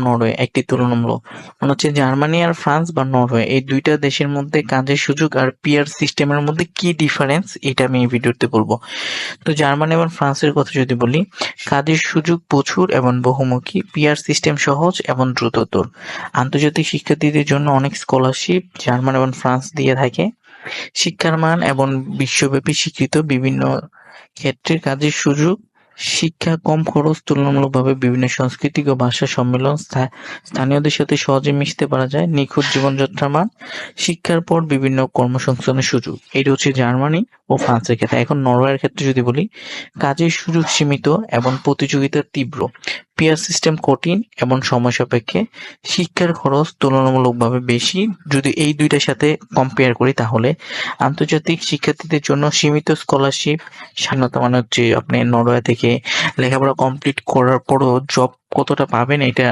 Norway একটি তুলনামূলক মানে হচ্ছে জার্মানি আর ফ্রান্স বা নরওয়ে এই দুইটা দেশের মধ্যে কাজের সুযোগ আর পিয়ার সিস্টেমের মধ্যে কি ডিফারেন্স এটা আমি এই ভিডিওতে বলবো। তো জার্মানি এবং ফ্রান্সের কথা যদি বলি, কাজের সুযোগ প্রচুর এবং বহুমুখী, পিয়ার সিস্টেম সহজ এবং দ্রুততর, আন্তর্জাতিক শিক্ষার্থীদের জন্য অনেক স্কলারশিপ জার্মান এবং ফ্রান্স দিয়ে থাকে, শিক্ষার মান এবং বিশ্বব্যাপী স্বীকৃত বিভিন্ন ক্ষেত্রে কাজের সুযোগ, শিক্ষা কম খরচ, তুলনামূলকভাবে বিভিন্ন সাংস্কৃতিক ও ভাষা সম্মেলন, স্থানীয়দের সাথে সহজে মিশতে পারা যায়, নিখুঁত জীবনযাত্রার মান, শিক্ষার পর বিভিন্ন কর্মসংস্থানের সুযোগ। এটা হচ্ছে জার্মানি ও ফ্রান্সের ক্ষেত্রে। এখন নরওয়ের ক্ষেত্রে যদি বলি, কাজের সুযোগ সীমিত এবং প্রতিযোগিতা তীব্র, পিয়ার সিস্টেম কঠিন এবং সময় সাপেক্ষে, শিক্ষার খরচ তুলনামূলকভাবে বেশি। যদি এই দুইটার সাথে কম্পেয়ার করি তাহলে আন্তর্জাতিক শিক্ষার্থীদের জন্য সীমিত স্কলারশিপ, স্বাধীনতা মানে হচ্ছে আপনি নরওয়ে থেকে লেখাপড়া কমপ্লিট করার পরও জব কতটা পাবেন এটা